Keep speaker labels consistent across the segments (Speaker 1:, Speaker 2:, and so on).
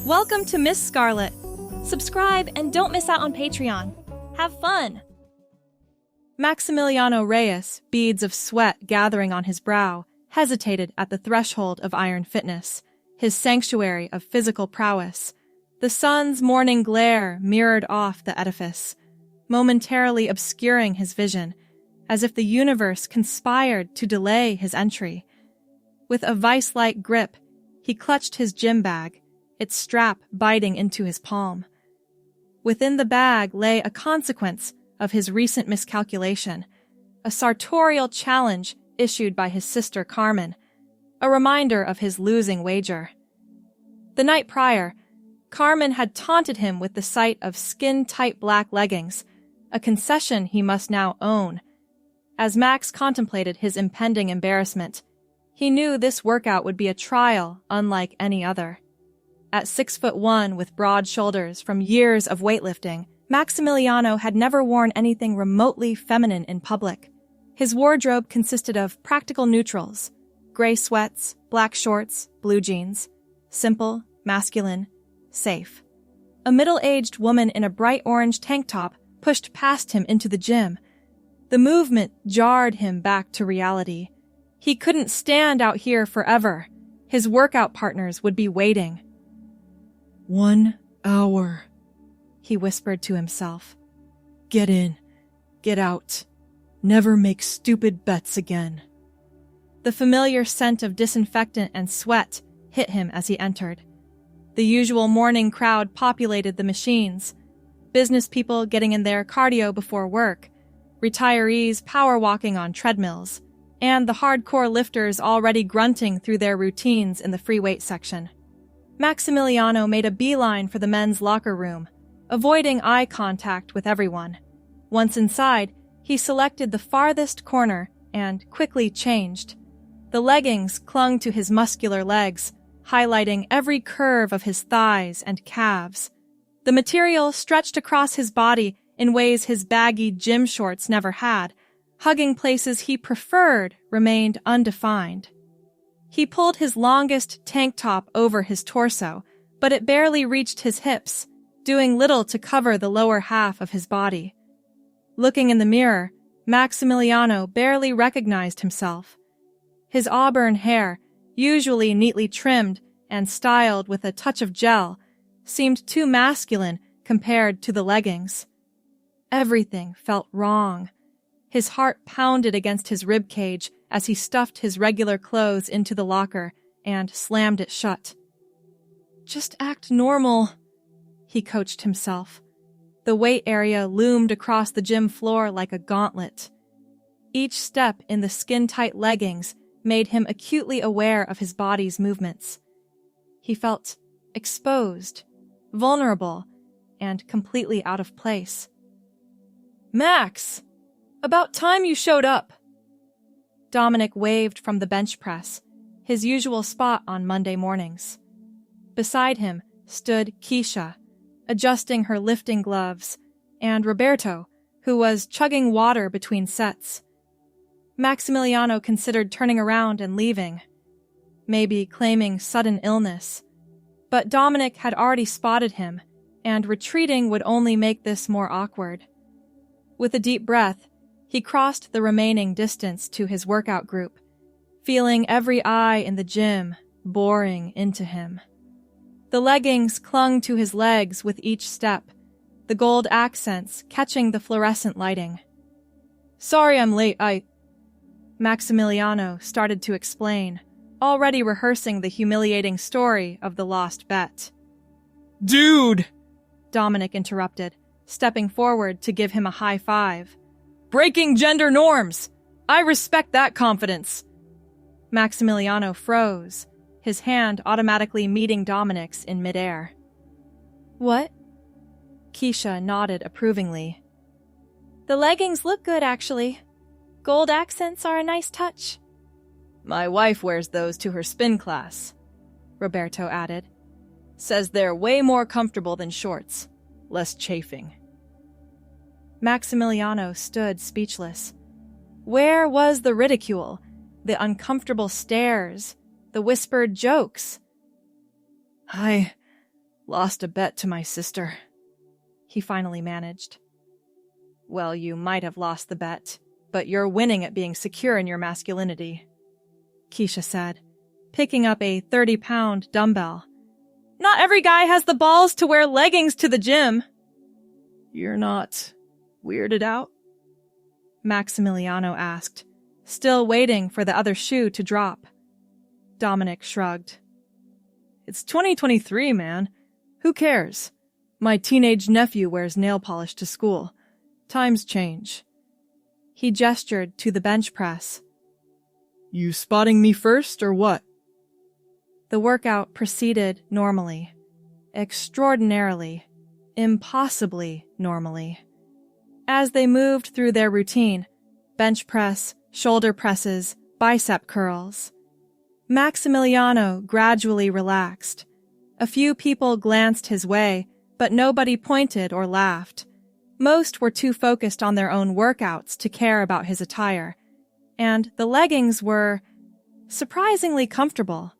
Speaker 1: Welcome to Miss Scarlett. Subscribe and don't miss out on Patreon. Have fun! Maximiliano Reyes, beads of sweat gathering on his brow, hesitated at the threshold of Iron Fitness, his sanctuary of physical prowess. The sun's morning glare mirrored off the edifice, momentarily obscuring his vision, as if the universe conspired to delay his entry. With a vice-like grip, he clutched his gym bag, its strap biting into his palm. Within the bag lay a consequence of his recent miscalculation, a sartorial challenge issued by his sister Carmen, a reminder of his losing wager. The night prior, Carmen had taunted him with the sight of skin-tight black leggings, a concession he must now own. As Max contemplated his impending embarrassment, he knew this workout would be a trial unlike any other. At 6'1" with broad shoulders from years of weightlifting, Maximiliano had never worn anything remotely feminine in public. His wardrobe consisted of practical neutrals, gray sweats, black shorts, blue jeans. Simple, masculine, safe. A middle-aged woman in a bright orange tank top pushed past him into the gym. The movement jarred him back to reality. He couldn't stand out here forever. His workout partners would be waiting.
Speaker 2: 1 hour,
Speaker 1: he whispered to himself.
Speaker 2: Get in, get out. Never make stupid bets again.
Speaker 1: The familiar scent of disinfectant and sweat hit him as he entered. The usual morning crowd populated the machines. Business people getting in their cardio before work, retirees power walking on treadmills, and the hardcore lifters already grunting through their routines in the free weight section. Maximiliano made a beeline for the men's locker room, avoiding eye contact with everyone. Once inside, he selected the farthest corner and quickly changed. The leggings clung to his muscular legs, highlighting every curve of his thighs and calves. The material stretched across his body in ways his baggy gym shorts never had. Hugging places he preferred remained undefined. He pulled his longest tank top over his torso, but it barely reached his hips, doing little to cover the lower half of his body. Looking in the mirror, Maximiliano barely recognized himself. His auburn hair, usually neatly trimmed and styled with a touch of gel, seemed too masculine compared to the leggings. Everything felt wrong. His heart pounded against his ribcage as he stuffed his regular clothes into the locker and slammed it shut. Just act normal, he coached himself. The weight area loomed across the gym floor like a gauntlet. Each step in the skin-tight leggings made him acutely aware of his body's movements. He felt exposed, vulnerable, and completely out of place. Max! About time you showed up! Dominic waved from the bench press, his usual spot on Monday mornings. Beside him stood Keisha, adjusting her lifting gloves, and Roberto, who was chugging water between sets. Maximiliano considered turning around and leaving, maybe claiming sudden illness. But Dominic had already spotted him, and retreating would only make this more awkward. With a deep breath, he crossed the remaining distance to his workout group, feeling every eye in the gym boring into him. The leggings clung to his legs with each step, the gold accents catching the fluorescent lighting. Sorry I'm late, Maximiliano started to explain, already rehearsing the humiliating story of the lost bet.
Speaker 2: Dude!
Speaker 1: Dominic interrupted, stepping forward to give him a high five. Breaking gender norms! I respect that confidence! Maximiliano froze, his hand automatically meeting Dominic's in midair. What? Keisha nodded approvingly. The leggings look good, actually. Gold accents are a nice touch. My wife wears those to her spin class, Roberto added. Says they're way more comfortable than shorts. Less chafing. Maximiliano stood speechless. Where was the ridicule, the uncomfortable stares, the whispered jokes?
Speaker 2: Lost a bet to my sister,
Speaker 1: he finally managed.
Speaker 2: Well, you might have lost the bet, but you're winning at being secure in your masculinity,
Speaker 1: Keisha said, picking up a 30-pound dumbbell. Not every guy has the balls to wear leggings to the gym.
Speaker 2: You're not weirded out?
Speaker 1: Maximiliano asked, still waiting for the other shoe to drop. Dominic shrugged.
Speaker 2: It's 2023, man. Who cares? My teenage nephew wears nail polish to school. Times change.
Speaker 1: He gestured to the bench press.
Speaker 2: You spotting me first, or what?
Speaker 1: The workout proceeded normally. Extraordinarily. Impossibly normally. As they moved through their routine, bench press, shoulder presses, bicep curls, Maximiliano gradually relaxed. A few people glanced his way, but nobody pointed or laughed. Most were too focused on their own workouts to care about his attire, and the leggings were surprisingly comfortable.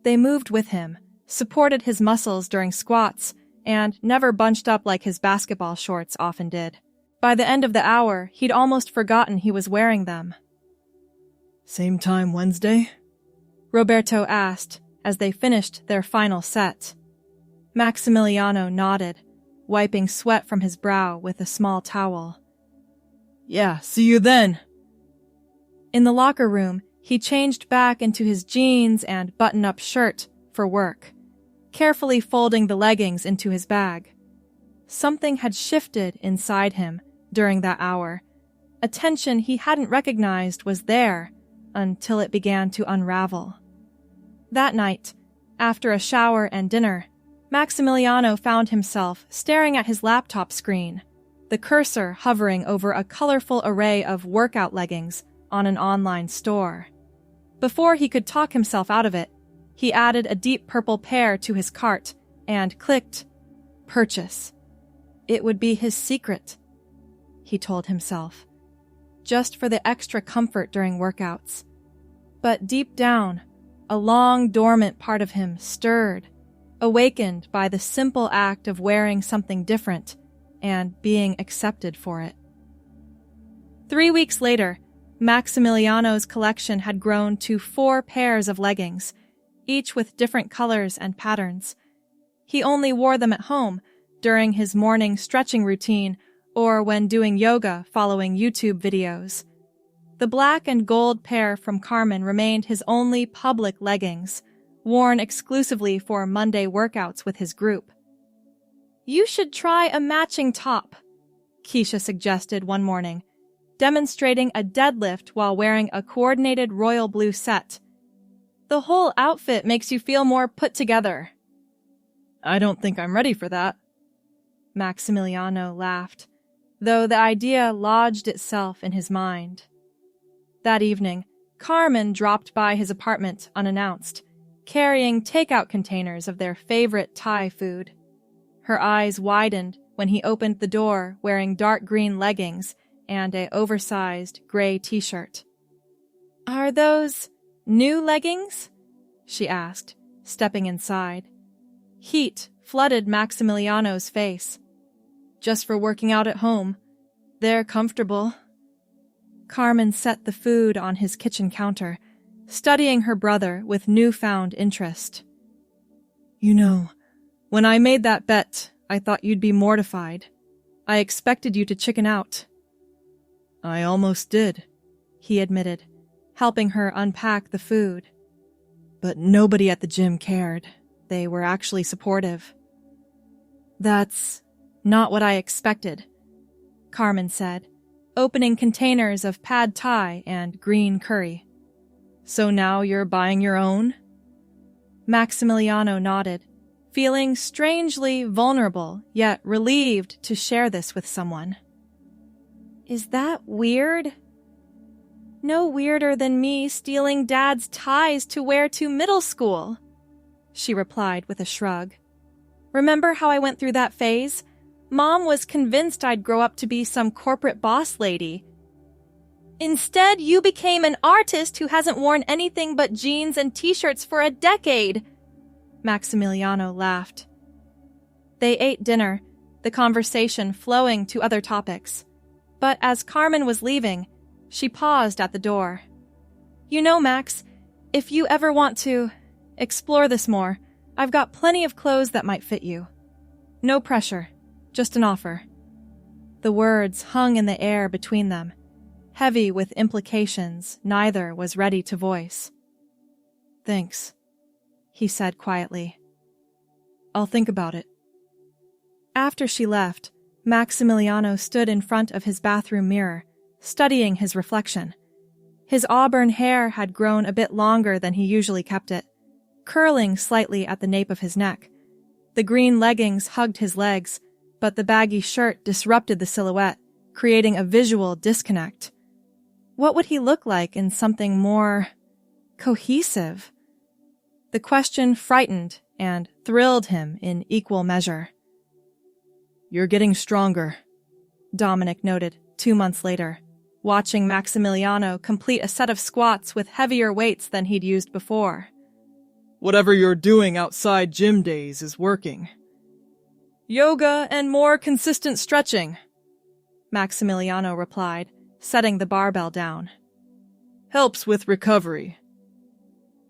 Speaker 1: They moved with him, supported his muscles during squats, and never bunched up like his basketball shorts often did. By the end of the hour, he'd almost forgotten he was wearing them.
Speaker 2: Same time Wednesday?
Speaker 1: Roberto asked as they finished their final set. Maximiliano nodded, wiping sweat from his brow with a small towel.
Speaker 2: Yeah, see you then.
Speaker 1: In the locker room, he changed back into his jeans and button-up shirt for work, carefully folding the leggings into his bag. Something had shifted inside him during that hour. A tension he hadn't recognized was there until it began to unravel. That night, after a shower and dinner, Maximiliano found himself staring at his laptop screen, the cursor hovering over a colorful array of workout leggings on an online store. Before he could talk himself out of it, he added a deep purple pair to his cart and clicked purchase. It would be his secret, he told himself, just for the extra comfort during workouts. But deep down, a long dormant part of him stirred, awakened by the simple act of wearing something different and being accepted for it. 3 weeks later, Maximiliano's collection had grown to 4 pairs of leggings, each with different colors and patterns. He only wore them at home, during his morning stretching routine or when doing yoga following YouTube videos. The black and gold pair from Carmen remained his only public leggings, worn exclusively for Monday workouts with his group. You should try a matching top, Keisha suggested one morning, demonstrating a deadlift while wearing a coordinated royal blue set. The whole outfit makes you feel more put together.
Speaker 2: I don't think I'm ready for that.
Speaker 1: Maximiliano laughed, though the idea lodged itself in his mind. That evening, Carmen dropped by his apartment unannounced, carrying takeout containers of their favorite Thai food. Her eyes widened when he opened the door wearing dark green leggings and an oversized gray t-shirt. Are those new leggings? She asked, stepping inside. Heat flooded Maximiliano's face. Just for working out at home. They're comfortable. Carmen set the food on his kitchen counter, studying her brother with newfound interest.
Speaker 2: You know, when I made that bet, I thought you'd be mortified. I expected you to chicken out. I almost did, he admitted, helping her unpack the food. But nobody at the gym cared. They were actually supportive.
Speaker 1: That's not what I expected, Carmen said, opening containers of pad thai and green curry.
Speaker 2: So now you're buying your own?
Speaker 1: Maximiliano nodded, feeling strangely vulnerable, yet relieved to share this with someone. Is that weird? No weirder than me stealing Dad's ties to wear to middle school, she replied with a shrug. Remember how I went through that phase? Mom was convinced I'd grow up to be some corporate boss lady. Instead, you became an artist who hasn't worn anything but jeans and t-shirts for a decade. Maximiliano laughed. They ate dinner, the conversation flowing to other topics. But as Carmen was leaving, she paused at the door. "You know, Max, if you ever want to explore this more, I've got plenty of clothes that might fit you. No pressure, just an offer." The words hung in the air between them, heavy with implications neither was ready to voice.
Speaker 2: "Thanks," he said quietly. "I'll think about it."
Speaker 1: After she left, Maximiliano stood in front of his bathroom mirror, studying his reflection. His auburn hair had grown a bit longer than he usually kept it, curling slightly at the nape of his neck. The green leggings hugged his legs, but the baggy shirt disrupted the silhouette, creating a visual disconnect. What would he look like in something more cohesive? The question frightened and thrilled him in equal measure.
Speaker 2: "You're getting stronger,"
Speaker 1: Dominic noted 2 months later, watching Maximiliano complete a set of squats with heavier weights than he'd used before.
Speaker 2: "Whatever you're doing outside gym days is working." "Yoga and more consistent stretching,"
Speaker 1: Maximiliano replied, setting the barbell down.
Speaker 2: "Helps with recovery."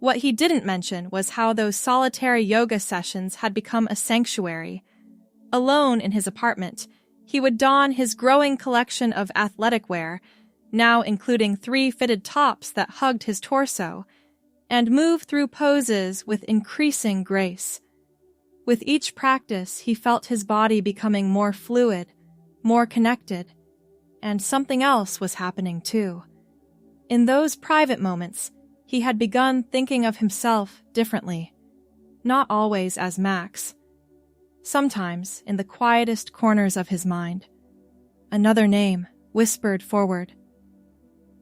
Speaker 1: What he didn't mention was how those solitary yoga sessions had become a sanctuary. Alone in his apartment, he would don his growing collection of athletic wear, now including 3 fitted tops that hugged his torso, and move through poses with increasing grace. With each practice, he felt his body becoming more fluid, more connected, and something else was happening too. In those private moments, he had begun thinking of himself differently, not always as Max. Sometimes, in the quietest corners of his mind, another name whispered forward.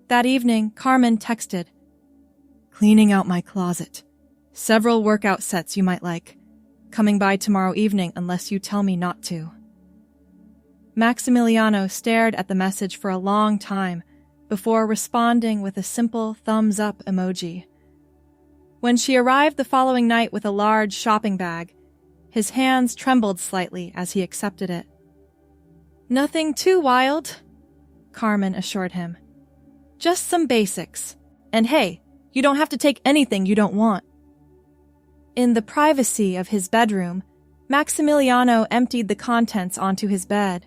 Speaker 1: That evening, Carmen texted, "Cleaning out my closet. Several workout sets you might like. Coming by tomorrow evening unless you tell me not to." Maximiliano stared at the message for a long time before responding with a simple thumbs-up emoji. When she arrived the following night with a large shopping bag, his hands trembled slightly as he accepted it. "Nothing too wild," Carmen assured him. "Just some basics. And hey, you don't have to take anything you don't want." In the privacy of his bedroom, Maximiliano emptied the contents onto his bed.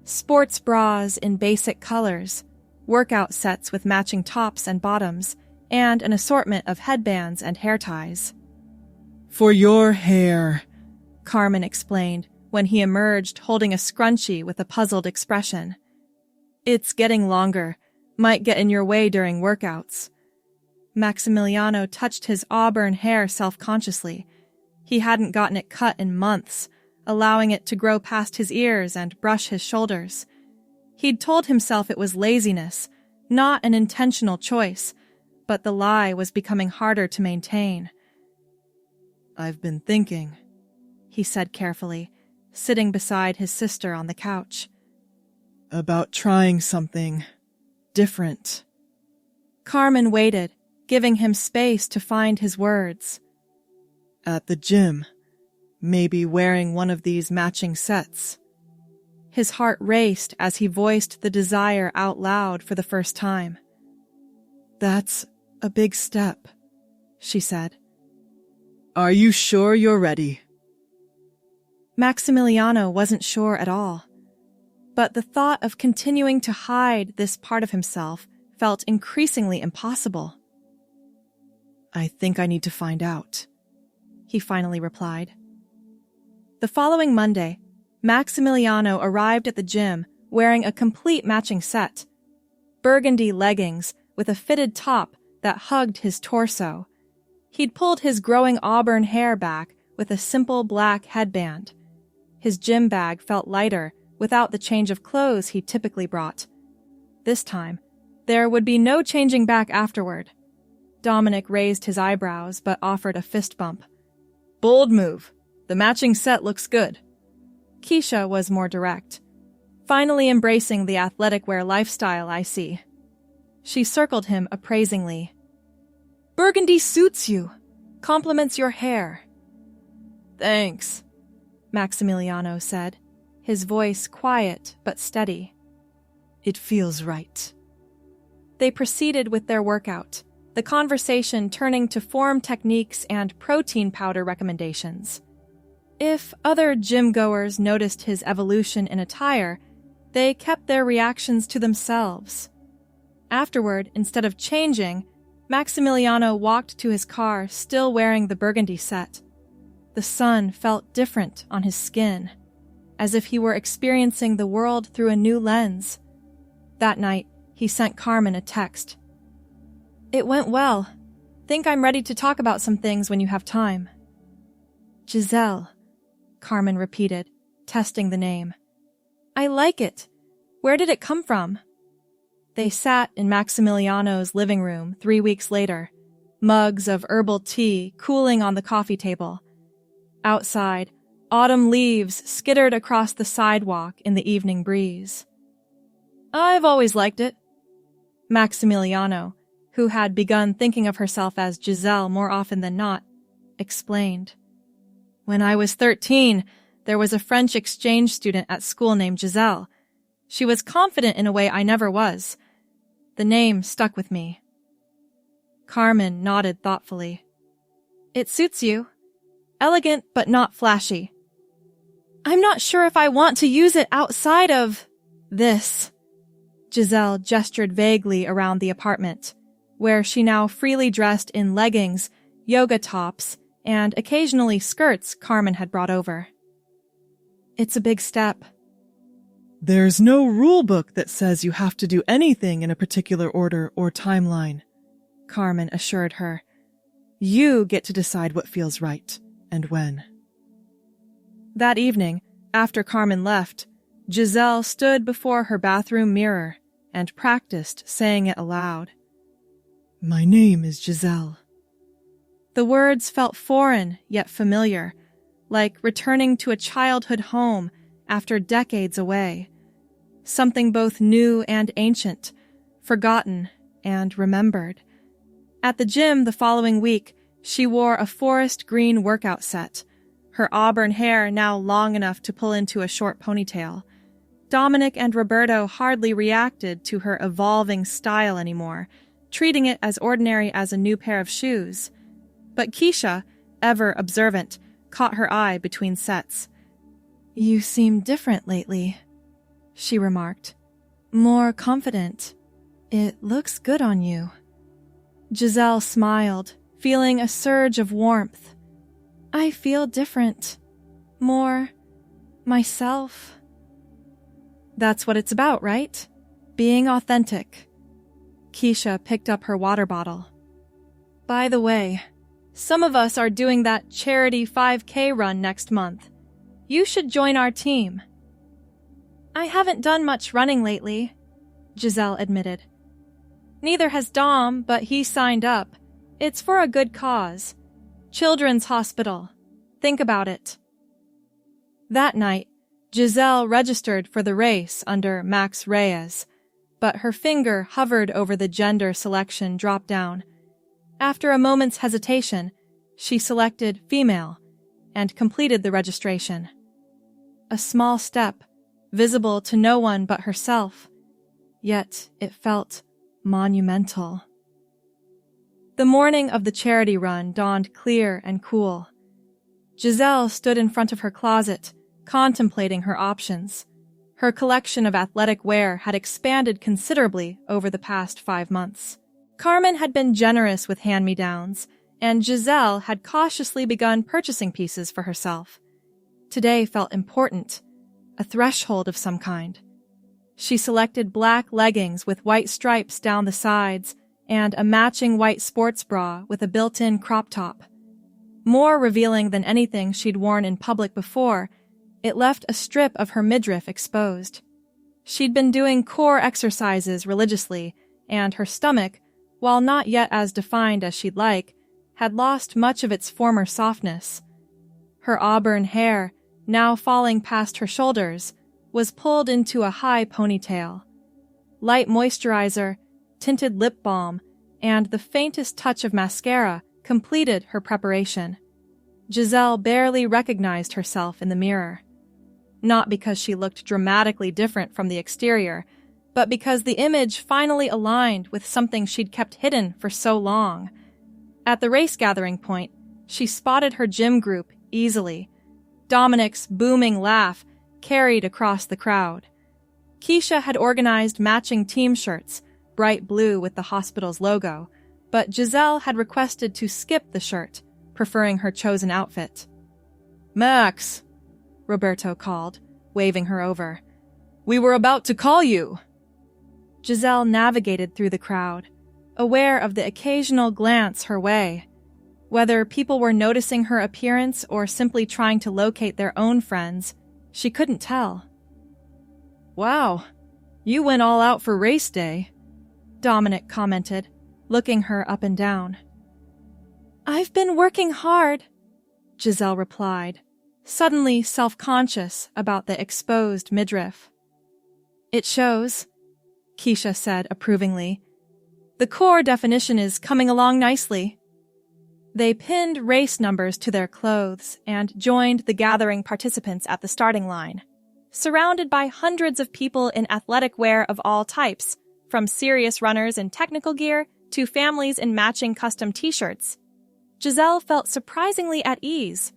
Speaker 1: Sports bras in basic colors, workout sets with matching tops and bottoms, and an assortment of headbands and hair ties.
Speaker 2: "For your hair,"
Speaker 1: Carmen explained when he emerged holding a scrunchie with a puzzled expression. "It's getting longer. Might get in your way during workouts." Maximiliano touched his auburn hair self-consciously. He hadn't gotten it cut in months, allowing it to grow past his ears and brush his shoulders. He'd told himself it was laziness, not an intentional choice, but the lie was becoming harder to maintain.
Speaker 2: "I've been thinking,"
Speaker 1: he said carefully, sitting beside his sister on the couch,
Speaker 2: "about trying something different."
Speaker 1: Carmen waited, giving him space to find his words.
Speaker 2: "At the gym, maybe wearing one of these matching sets."
Speaker 1: His heart raced as he voiced the desire out loud for the first time.
Speaker 2: "That's a big step," she said. "Are you sure you're ready?"
Speaker 1: Maximiliano wasn't sure at all. But the thought of continuing to hide this part of himself felt increasingly impossible.
Speaker 2: "I think I need to find out,"
Speaker 1: he finally replied. The following Monday, Maximiliano arrived at the gym wearing a complete matching set. Burgundy leggings with a fitted top that hugged his torso. He'd pulled his growing auburn hair back with a simple black headband. His gym bag felt lighter without the change of clothes he typically brought. This time, there would be no changing back afterward. Dominic raised his eyebrows but offered a fist bump. "Bold move. The matching set looks good." Keisha was more direct. "Finally embracing the athletic wear lifestyle, I see." She circled him appraisingly. "Burgundy suits you. Complements your hair." "Thanks." Maximiliano said, his voice quiet but steady.
Speaker 2: It feels right.
Speaker 1: They proceeded with their workout, the conversation turning to form techniques and protein powder recommendations. If other gym-goers noticed his evolution in attire, they kept their reactions to themselves. Afterward, instead of changing, Maximiliano walked to his car still wearing the burgundy set. The sun felt different on his skin, as if he were experiencing the world through a new lens. That night, he sent Carmen a text. "It went well. Think I'm ready to talk about some things when you have time." "Jazelle," Carmen repeated, testing the name. "I like it. Where did it come from?" They sat in Maximiliano's living room 3 weeks later, mugs of herbal tea cooling on the coffee table. Outside, autumn leaves skittered across the sidewalk in the evening breeze. "I've always liked it." Maximiliano, who had begun thinking of herself as Jazelle more often than not, explained. "When I was 13, there was a French exchange student at school named Jazelle. She was confident in a way I never was. The name stuck with me." Carmen nodded thoughtfully. "It suits you. Elegant but not flashy." "I'm not sure if I want to use it outside of this." Jazelle gestured vaguely around the apartment, where she now freely dressed in leggings, yoga tops, and occasionally skirts Carmen had brought over. "It's a big step."
Speaker 2: There's no rule book that says you have to do anything in a particular order or timeline, Carmen assured her. You get to decide what feels right and when. That evening, after Carmen left, Jazelle stood before her bathroom mirror and practiced saying it aloud. "My name is Jazelle." The words felt foreign yet familiar, like returning to a childhood home after decades away. Something both new and ancient, forgotten and remembered. At the gym the following week, she wore a forest green workout set, her auburn hair now long enough to pull into a short ponytail. Dominic and Roberto hardly reacted to her evolving style anymore, treating it as ordinary as a new pair of shoes. But Keisha, ever observant, caught her eye between sets. "You seem different lately," she remarked. "More confident. It looks good on you." Jazelle smiled, feeling a surge of warmth. "I feel different. More myself." "That's what it's about, right? Being authentic." Keisha picked up her water bottle. "By the way, some of us are doing that charity 5K run next month. You should join our team." "I haven't done much running lately," Jazelle admitted. "Neither has Dom, but he signed up. It's for a good cause. Children's Hospital. Think about it." That night, Jazelle registered for the race under Max Reyes, but her finger hovered over the gender selection drop-down. After a moment's hesitation, she selected female and completed the registration. A small step, visible to no one but herself, yet it felt monumental. The morning of the charity run dawned clear and cool. Jazelle stood in front of her closet, contemplating her options. Her collection of athletic wear had expanded considerably over the past 5 months. Carmen had been generous with hand-me-downs, and Jazelle had cautiously begun purchasing pieces for herself. Today felt important, a threshold of some kind. She selected black leggings with white stripes down the sides and a matching white sports bra with a built-in crop top. More revealing than anything she'd worn in public before, it left a strip of her midriff exposed. She'd been doing core exercises religiously, and her stomach, while not yet as defined as she'd like, had lost much of its former softness. Her auburn hair, now falling past her shoulders, was pulled into a high ponytail. Light moisturizer, tinted lip balm, and the faintest touch of mascara completed her preparation.
Speaker 1: Jazelle barely recognized herself in the mirror. Not because she looked dramatically different from the exterior, but because the image finally aligned with something she'd kept hidden for so long. At the race gathering point, she spotted her gym group easily. Dominic's booming laugh carried across the crowd. Keisha had organized matching team shirts, bright blue with the hospital's logo, but Jazelle had requested to skip the shirt, preferring her chosen outfit.
Speaker 2: "Max," Roberto called, waving her over. "We were about to call you."
Speaker 1: Jazelle navigated through the crowd, aware of the occasional glance her way. Whether people were noticing her appearance or simply trying to locate their own friends, she couldn't tell.
Speaker 2: "Wow, you went all out for race day,"
Speaker 1: Dominic commented, looking her up and down. "I've been working hard," Jazelle replied, suddenly self-conscious about the exposed midriff. "It shows," Keisha said approvingly. "The core definition is coming along nicely." They pinned race numbers to their clothes and joined the gathering participants at the starting line, surrounded by hundreds of people in athletic wear of all types, from serious runners in technical gear to families in matching custom t-shirts. Jazelle felt surprisingly at ease.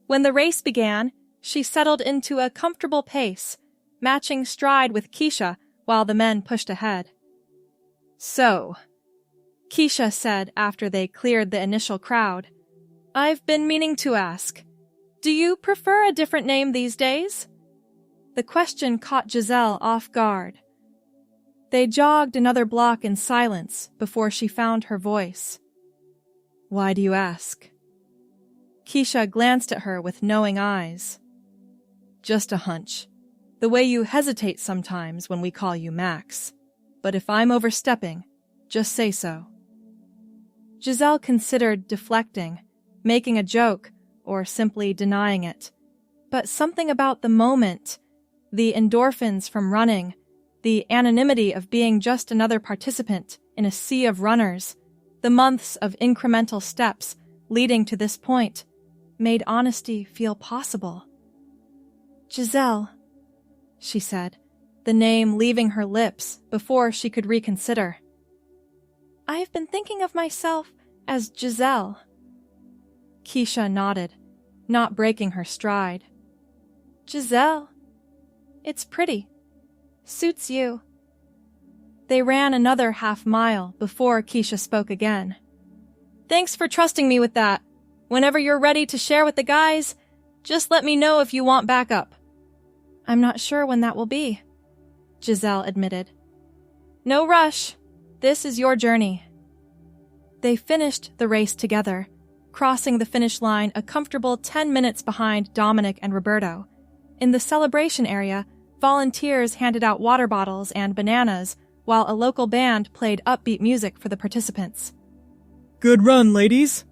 Speaker 1: When the race began, she settled into a comfortable pace, matching stride with Keisha while the men pushed ahead.
Speaker 2: "So,"
Speaker 1: Keisha said after they cleared the initial crowd, "I've been meaning to ask, do you prefer a different name these days?" The question caught Jazelle off guard. They jogged another block in silence before she found her voice.
Speaker 2: "Why do you ask?"
Speaker 1: Keisha glanced at her with knowing eyes.
Speaker 2: "Just a hunch. The way you hesitate sometimes when we call you Max. But if I'm overstepping, just say so."
Speaker 1: Jazelle considered deflecting, making a joke, or simply denying it. But something about the moment, the endorphins from running, the anonymity of being just another participant in a sea of runners, the months of incremental steps leading to this point, made honesty feel possible. "Jazelle," she said, the name leaving her lips before she could reconsider. "I've been thinking of myself as Jazelle." Keisha nodded, not breaking her stride. "Jazelle. It's pretty. Suits you." They ran another half mile before Keisha spoke again. "Thanks for trusting me with that. Whenever you're ready to share with the guys, just let me know if you want backup." "I'm not sure when that will be," Jazelle admitted. "No rush. This is your journey." They finished the race together, crossing the finish line a comfortable 10 minutes behind Dominic and Roberto. In the celebration area, volunteers handed out water bottles and bananas, while a local band played upbeat music for the participants.
Speaker 2: "Good run, ladies,"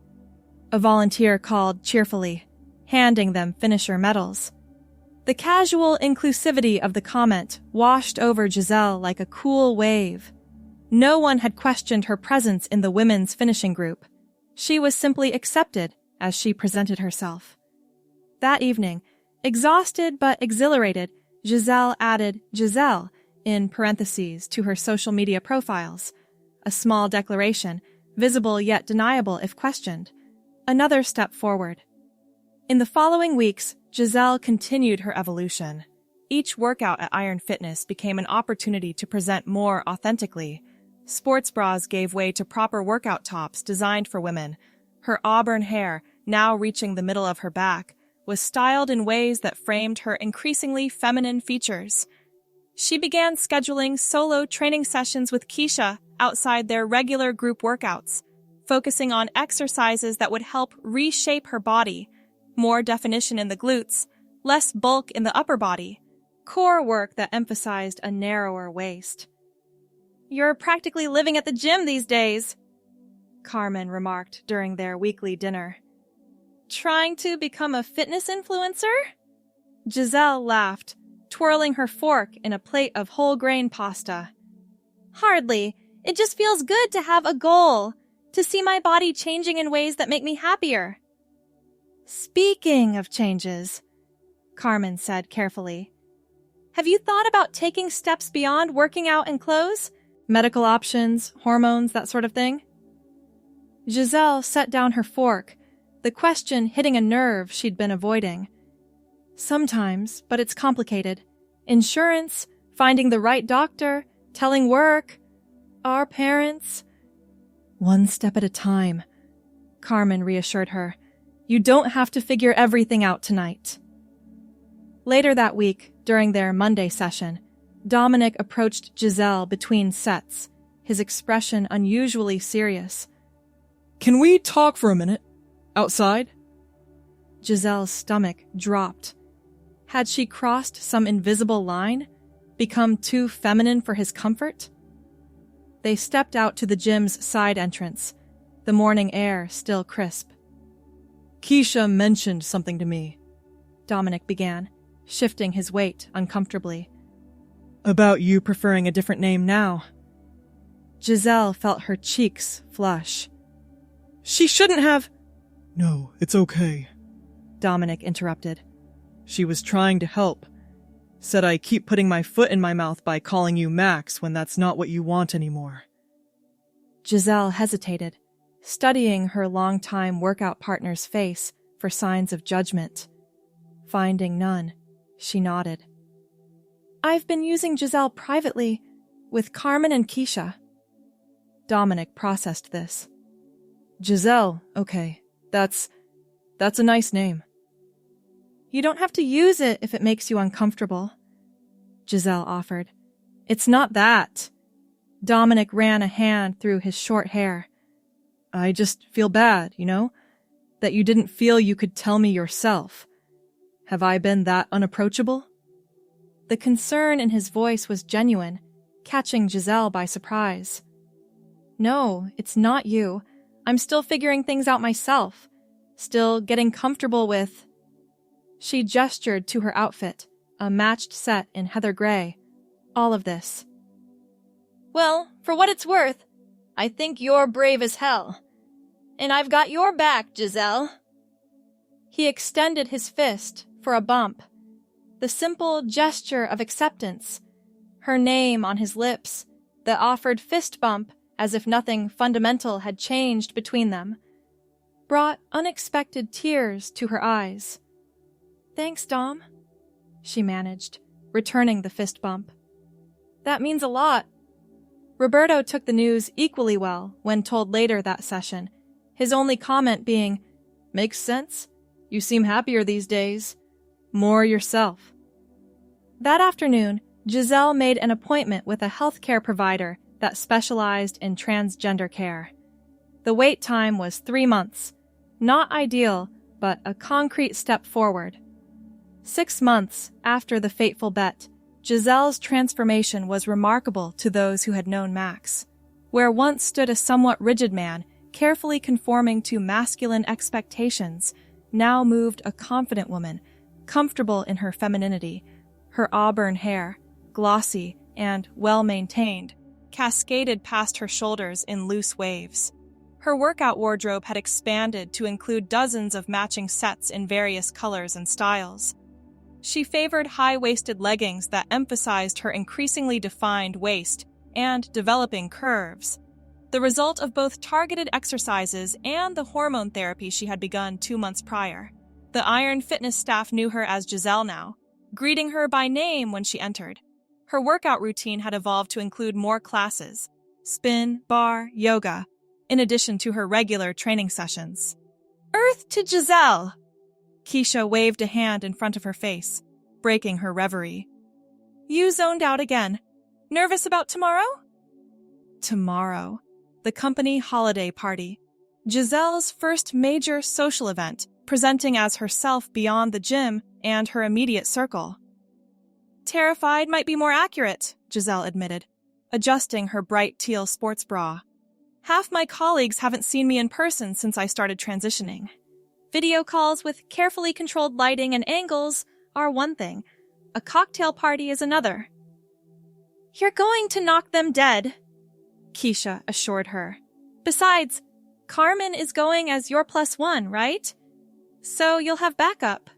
Speaker 1: a volunteer called cheerfully, handing them finisher medals. The casual inclusivity of the comment washed over Jazelle like a cool wave. No one had questioned her presence in the women's finishing group. She was simply accepted as she presented herself. That evening, exhausted but exhilarated, Jazelle added Jazelle in parentheses to her social media profiles, a small declaration, visible yet deniable if questioned. Another step forward. In the following weeks, Jazelle continued her evolution. Each workout at Iron Fitness became an opportunity to present more authentically. Sports bras gave way to proper workout tops designed for women. Her auburn hair, now reaching the middle of her back, was styled in ways that framed her increasingly feminine features. She began scheduling solo training sessions with Keisha outside their regular group workouts, focusing on exercises that would help reshape her body. More definition in the glutes, less bulk in the upper body, core work that emphasized a narrower waist. "You're practically living at the gym these days," Carmen remarked during their weekly dinner. "Trying to become a fitness influencer?" Jazelle laughed, twirling her fork in a plate of whole grain pasta. "Hardly. It just feels good to have a goal, to see my body changing in ways that make me happier." Speaking of changes, Carmen said carefully, have you thought about taking steps beyond working out and clothes? Medical options, hormones, that sort of thing? Jazelle set down her fork, the question hitting a nerve she'd been avoiding. Sometimes, but it's complicated. Insurance, finding the right doctor, telling work, our parents. One step at a time, Carmen reassured her. You don't have to figure everything out tonight. Later that week, during their Monday session, Dominic approached Jazelle between sets, his expression unusually serious.
Speaker 2: Can we talk for a minute? Outside?
Speaker 1: Jazelle's stomach dropped. Had she crossed some invisible line? Become too feminine for his comfort? They stepped out to the gym's side entrance, the morning air still crisp.
Speaker 2: Keisha mentioned something to me,
Speaker 1: Dominic began, shifting his weight uncomfortably.
Speaker 2: About you preferring a different name now.
Speaker 1: Jazelle felt her cheeks flush.
Speaker 2: She shouldn't have... No, it's okay,
Speaker 1: Dominic interrupted.
Speaker 2: She was trying to help. Said I keep putting my foot in my mouth by calling you Max when that's not what you want anymore.
Speaker 1: Jazelle hesitated, studying her longtime workout partner's face for signs of judgment. Finding none, she nodded. I've been using Jazelle privately, with Carmen and Keisha. Dominic processed this.
Speaker 2: Jazelle, okay. That's a nice name.
Speaker 1: You don't have to use it if it makes you uncomfortable, Jazelle offered. It's not that. Dominic ran a hand through his short hair.
Speaker 2: I just feel bad, that you didn't feel you could tell me yourself. Have I been that unapproachable?
Speaker 1: The concern in his voice was genuine, catching Jazelle by surprise. No, it's not you. I'm still figuring things out myself. Still getting comfortable with... She gestured to her outfit, a matched set in heather gray. All of this. Well, for what it's worth, I think you're brave as hell. And I've got your back, Jazelle. He extended his fist for a bump. The simple gesture of acceptance. Her name on his lips, the offered fist bump as if nothing fundamental had changed between them, brought unexpected tears to her eyes. Thanks, Dom, she managed, returning the fist bump. That means a lot. Roberto took the news equally well when told later that session, his only comment being, Makes sense. You seem happier these days. More yourself. That afternoon, Jazelle made an appointment with a healthcare provider that specialized in transgender care. The wait time was 3 months. Not ideal, but a concrete step forward. 6 months after the fateful bet, Jazelle's transformation was remarkable to those who had known Max. Where once stood a somewhat rigid man, carefully conforming to masculine expectations, now moved a confident woman, comfortable in her femininity. Her auburn hair, glossy and well-maintained, cascaded past her shoulders in loose waves. Her workout wardrobe had expanded to include dozens of matching sets in various colors and styles. She favored high-waisted leggings that emphasized her increasingly defined waist and developing curves, the result of both targeted exercises and the hormone therapy she had begun 2 months prior. The Iron Fitness staff knew her as Jazelle now, greeting her by name when she entered. Her workout routine had evolved to include more classes, spin, bar, yoga, in addition to her regular training sessions. Earth to Jazelle! Keisha waved a hand in front of her face, breaking her reverie. You zoned out again. Nervous about tomorrow? Tomorrow. The company holiday party. Jazelle's first major social event, presenting as herself beyond the gym and her immediate circle. Terrified might be more accurate, Jazelle admitted, adjusting her bright teal sports bra. Half my colleagues haven't seen me in person since I started transitioning. Video calls with carefully controlled lighting and angles are one thing. A cocktail party is another. You're going to knock them dead, Keisha assured her. Besides, Carmen is going as your +1, right? So you'll have backup.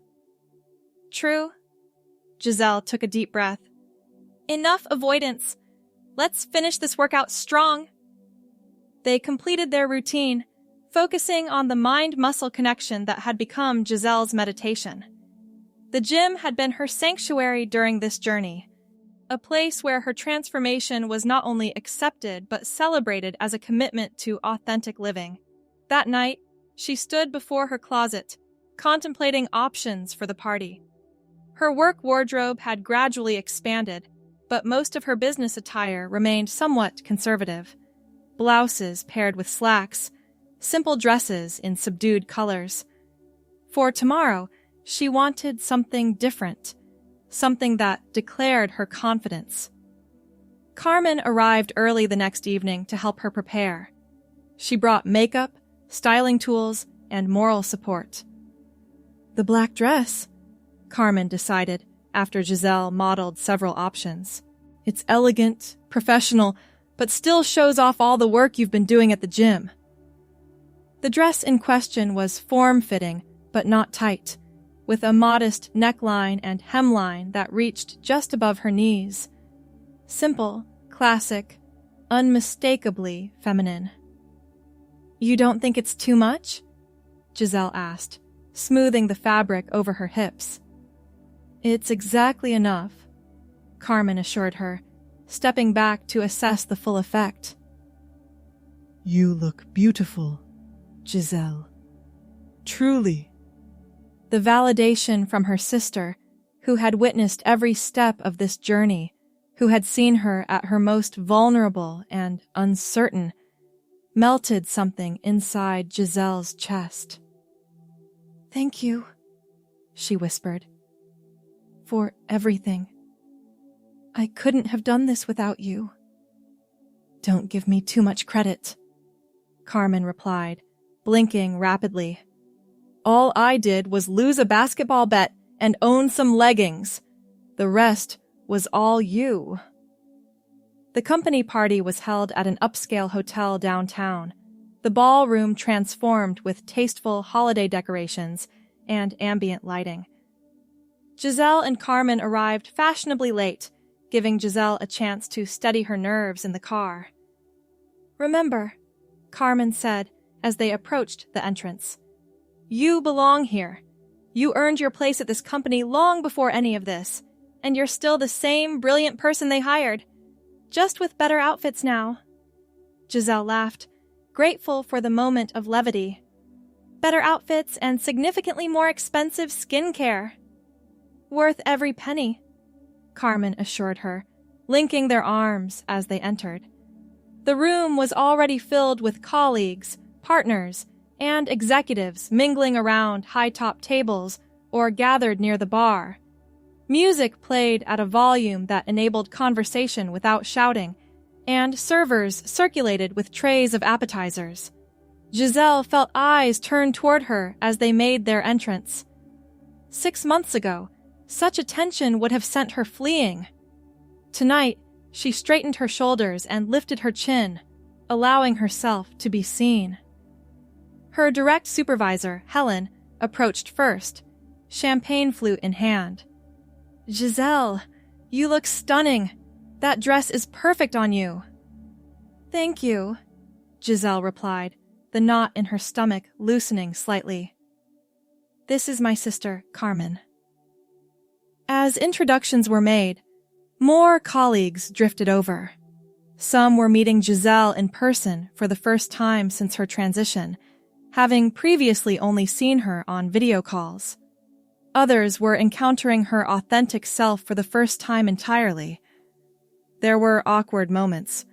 Speaker 1: True. Jazelle took a deep breath. Enough avoidance. Let's finish this workout strong. They completed their routine, focusing on the mind-muscle connection that had become Jazelle's meditation. The gym had been her sanctuary during this journey, a place where her transformation was not only accepted but celebrated as a commitment to authentic living. That night, she stood before her closet, contemplating options for the party. Her work wardrobe had gradually expanded, but most of her business attire remained somewhat conservative. Blouses paired with slacks, simple dresses in subdued colors. For tomorrow, she wanted something different, something that declared her confidence. Carmen arrived early the next evening to help her prepare. She brought makeup, styling tools, and moral support. The black dress, Carmen decided after Jazelle modeled several options. It's elegant, professional, but still shows off all the work you've been doing at the gym. The dress in question was form-fitting, but not tight, with a modest neckline and hemline that reached just above her knees. Simple, classic, unmistakably feminine. You don't think it's too much? Jazelle asked, smoothing the fabric over her hips. It's exactly enough, Carmen assured her, stepping back to assess the full effect. You look beautiful, Jazelle. Truly. The validation from her sister, who had witnessed every step of this journey, who had seen her at her most vulnerable and uncertain, melted something inside Jazelle's chest. Thank you, she whispered, for everything. I couldn't have done this without you. Don't give me too much credit, Carmen replied, blinking rapidly. All I did was lose a basketball bet and own some leggings. The rest was all you. The company party was held at an upscale hotel downtown, the ballroom transformed with tasteful holiday decorations and ambient lighting. Jazelle and Carmen arrived fashionably late, giving Jazelle a chance to steady her nerves in the car. Remember, Carmen said as they approached the entrance, you belong here. You earned your place at this company long before any of this, and you're still the same brilliant person they hired, just with better outfits now. Jazelle laughed, grateful for the moment of levity. Better outfits and significantly more expensive skincare. Worth every penny, Carmen assured her, linking their arms as they entered. The room was already filled with colleagues, partners, and executives mingling around high-top tables or gathered near the bar. Music played at a volume that enabled conversation without shouting, and servers circulated with trays of appetizers. Jazelle felt eyes turn toward her as they made their entrance. 6 months ago, such attention would have sent her fleeing. Tonight, she straightened her shoulders and lifted her chin, allowing herself to be seen. Her direct supervisor, Helen, approached first, champagne flute in hand. Jazelle, you look stunning. That dress is perfect on you. Thank you, Jazelle replied, the knot in her stomach loosening slightly. This is my sister, Carmen. As introductions were made, more colleagues drifted over. Some were meeting Jazelle in person for the first time since her transition, having previously only seen her on video calls. Others were encountering her authentic self for the first time entirely. There were awkward moments.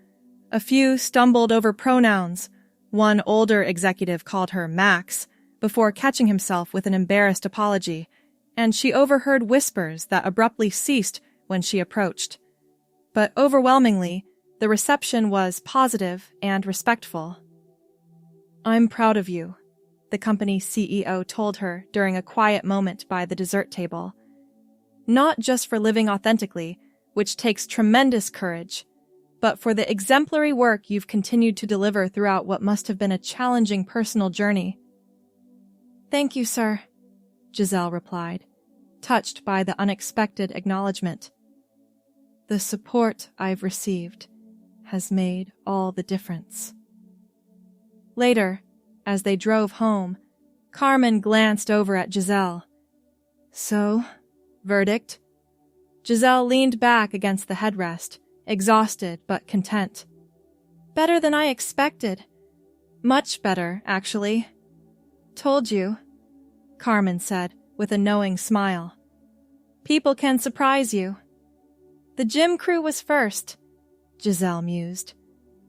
Speaker 1: A few stumbled over pronouns. One older executive called her Max, before catching himself with an embarrassed apology, and she overheard whispers that abruptly ceased when she approached. But overwhelmingly, the reception was positive and respectful. I'm proud of you, the company CEO told her during a quiet moment by the dessert table. Not just for living authentically, which takes tremendous courage, but for the exemplary work you've continued to deliver throughout what must have been a challenging personal journey. Thank you, sir, Jazelle replied, touched by the unexpected acknowledgement. The support I've received has made all the difference. Later, as they drove home, Carmen glanced over at Jazelle. So, verdict? Jazelle leaned back against the headrest, exhausted but content. Better than I expected. Much better, actually. Told you, Carmen said with a knowing smile. People can surprise you. The gym crew was first, Jazelle mused.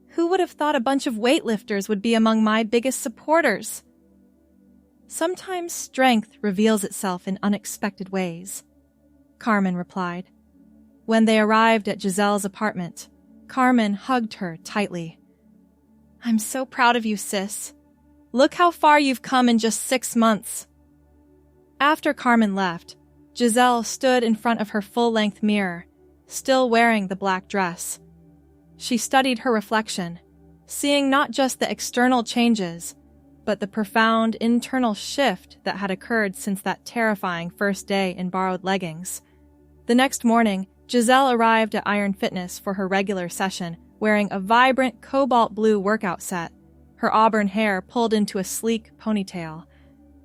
Speaker 1: Who would have thought a bunch of weightlifters would be among my biggest supporters? Sometimes strength reveals itself in unexpected ways, Carmen replied. When they arrived at Jazelle's apartment, Carmen hugged her tightly. I'm so proud of you, sis. Look how far you've come in just 6 months. After Carmen left, Jazelle stood in front of her full-length mirror, still wearing the black dress. She studied her reflection, seeing not just the external changes, but the profound internal shift that had occurred since that terrifying first day in borrowed leggings. The next morning, Jazelle arrived at Iron Fitness for her regular session, wearing a vibrant cobalt blue workout set, her auburn hair pulled into a sleek ponytail.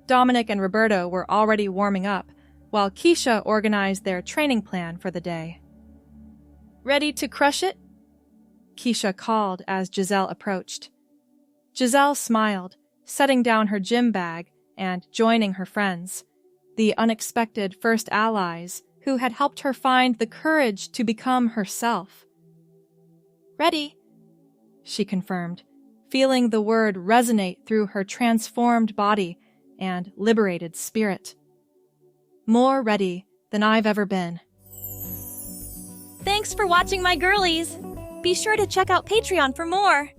Speaker 1: Dominic and Roberto were already warming up, while Keisha organized their training plan for the day. Ready to crush it? Keisha called as Jazelle approached. Jazelle smiled, setting down her gym bag and joining her friends, the unexpected first allies who had helped her find the courage to become herself. Ready, she confirmed, feeling the word resonate through her transformed body and liberated spirit. More ready than I've ever been.
Speaker 3: Thanks for watching, my girlies! Be sure to check out Patreon for more!